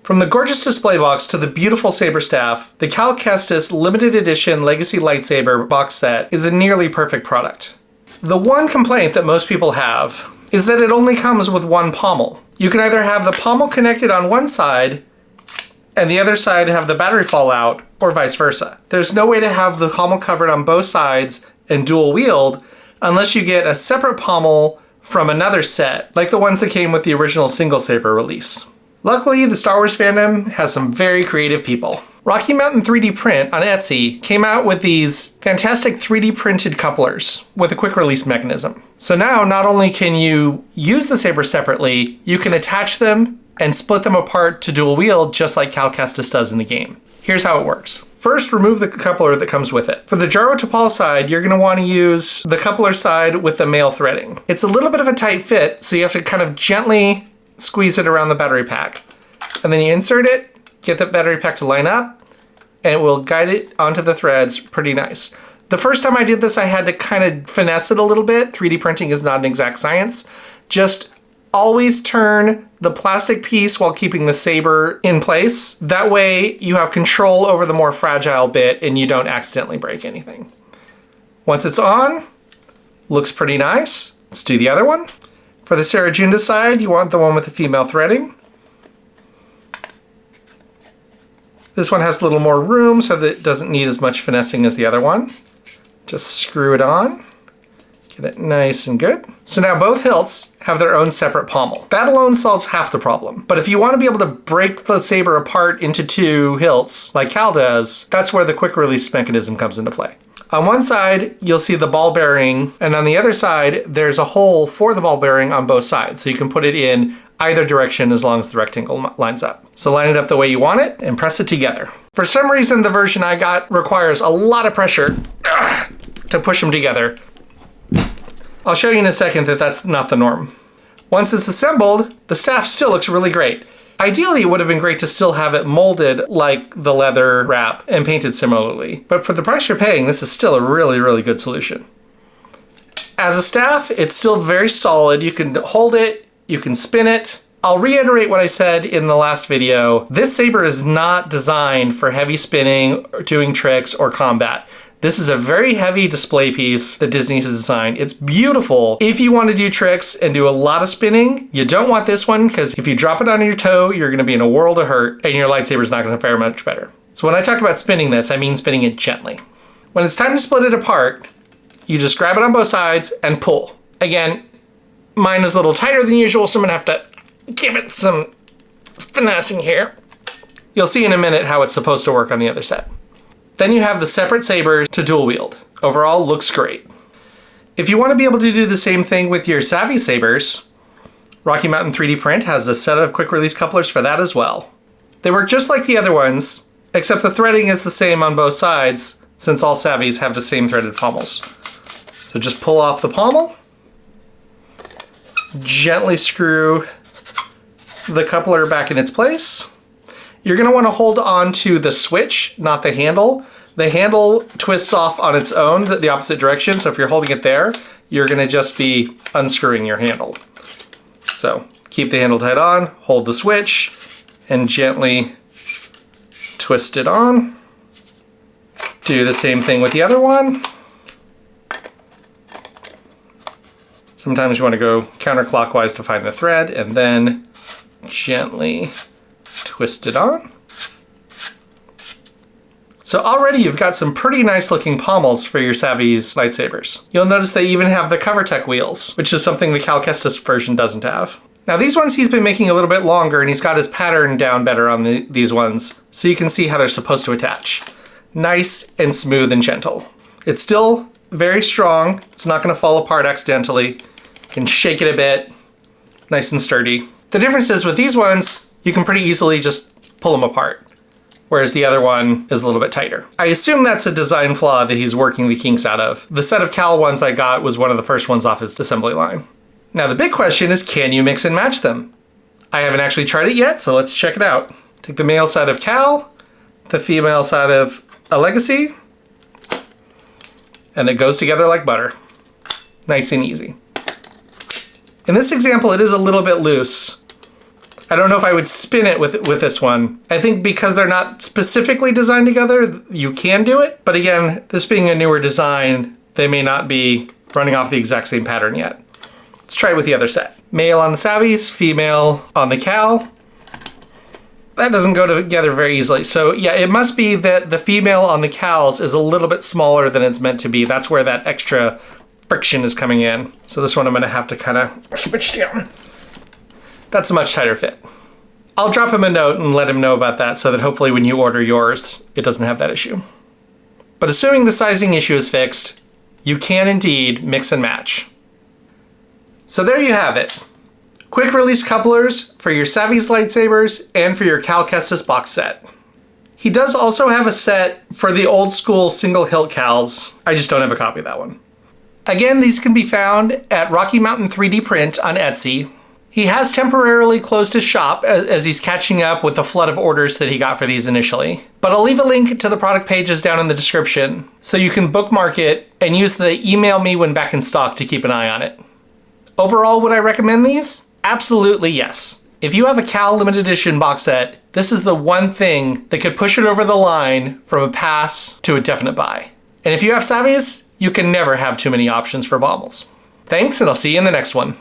From the gorgeous display box to the beautiful saber staff, the Cal Kestis limited edition Legacy Lightsaber box set is a nearly perfect product. The one complaint that most people have is that it only comes with one pommel. You can either have the pommel connected on one side and the other side have the battery fall out, or vice versa. There's no way to have the pommel covered on both sides and dual wield unless you get a separate pommel from another set, like the ones that came with the original single saber release. Luckily, the Star Wars fandom has some very creative people. Rocky Mountain 3D Print on Etsy came out with these fantastic 3D printed couplers with a quick release mechanism. So now not only can you use the saber separately, you can attach them and split them apart to dual wield just like Cal Kestis does in the game. Here's how it works. First, remove the coupler that comes with it. For the Jaro Tapal side, you're gonna wanna use the coupler side with the male threading. It's a little bit of a tight fit, so you have to kind of gently squeeze it around the battery pack. And then you insert it, get the battery pack to line up, and it will guide it onto the threads pretty nice. The first time I did this, I had to kind of finesse it a little bit. 3D printing is not an exact science. Just always turn the plastic piece while keeping the saber in place. That way you have control over the more fragile bit and you don't accidentally break anything. Once it's on, looks pretty nice. Let's do the other one. For the Sarah Junda side, you want the one with the female threading. This one has a little more room so that it doesn't need as much finessing as the other one. Just screw it on, get it nice and good. So now both hilts have their own separate pommel. That alone solves half the problem. But if you want to be able to break the saber apart into two hilts, like Cal does, that's where the quick release mechanism comes into play. On one side, you'll see the ball bearing, and on the other side, there's a hole for the ball bearing on both sides, so you can put it in either direction as long as the rectangle lines up. So line it up the way you want it and press it together. For some reason, the version I got requires a lot of pressure to push them together. I'll show you in a second that that's not the norm. Once it's assembled, the staff still looks really great. Ideally, it would have been great to still have it molded like the leather wrap and painted similarly. But for the price you're paying, this is still a really, really good solution. As a staff, it's still very solid. You can hold it, you can spin it. I'll reiterate what I said in the last video. This saber is not designed for heavy spinning, or doing tricks, or combat. This is a very heavy display piece that Disney has designed. It's beautiful if you want to do tricks and do a lot of spinning. You don't want this one because if you drop it on your toe, you're going to be in a world of hurt and your lightsaber's not going to fare much better. So when I talk about spinning this, I mean spinning it gently. When it's time to split it apart, you just grab it on both sides and pull. Again, mine is a little tighter than usual, so I'm going to have to give it some finessing here. You'll see in a minute how it's supposed to work on the other set. Then you have the separate sabers to dual wield. Overall, looks great. If you want to be able to do the same thing with your Savi sabers, Rocky Mountain 3D Print has a set of quick release couplers for that as well. They work just like the other ones, except the threading is the same on both sides, since all Savis have the same threaded pommels. So just pull off the pommel, gently screw the coupler back in its place. You're going to want to hold on to the switch, not the handle. The handle twists off on its own the opposite direction, so if you're holding it there, you're going to just be unscrewing your handle. So keep the handle tight on, hold the switch, and gently twist it on. Do the same thing with the other one. Sometimes you want to go counterclockwise to find the thread, and then gently twist it on. So already you've got some pretty nice looking pommels for your Savi's lightsabers. You'll notice they even have the cover tech wheels, which is something the Cal Kestis version doesn't have. Now these ones he's been making a little bit longer and he's got his pattern down better on these ones, so you can see how they're supposed to attach. Nice and smooth and gentle. It's still very strong. It's not going to fall apart accidentally. You can shake it a bit. Nice and sturdy. The difference is with these ones, you can pretty easily just pull them apart, whereas the other one is a little bit tighter. I assume that's a design flaw that he's working the kinks out of. The set of Cal ones I got was one of the first ones off his assembly line. Now the big question is, can you mix and match them? I haven't actually tried it yet, so let's check it out. Take the male side of Cal, the female side of a Legacy, and it goes together like butter. Nice and easy. In this example, it is a little bit loose. I don't know if I would spin it with this one. I think because they're not specifically designed together, you can do it. But again, this being a newer design, they may not be running off the exact same pattern yet. Let's try it with the other set. Male on the Savis, female on the Cal. That doesn't go together very easily. So yeah, it must be that the female on the Cals is a little bit smaller than it's meant to be. That's where that extra friction is coming in. So this one I'm gonna have to kind of switch down. That's a much tighter fit. I'll drop him a note and let him know about that so that hopefully when you order yours, it doesn't have that issue. But assuming the sizing issue is fixed, you can indeed mix and match. So there you have it. Quick release couplers for your Savi's lightsabers and for your Cal Kestis box set. He does also have a set for the old school single hilt Cals. I just don't have a copy of that one. Again, these can be found at Rocky Mountain 3D Print on Etsy. He has temporarily closed his shop as he's catching up with the flood of orders that he got for these initially. But I'll leave a link to the product pages down in the description so you can bookmark it and use the email me when back in stock to keep an eye on it. Overall, would I recommend these? Absolutely yes. If you have a Cal limited edition box set, this is the one thing that could push it over the line from a pass to a definite buy. And if you have Savis, you can never have too many options for bommels. Thanks, and I'll see you in the next one.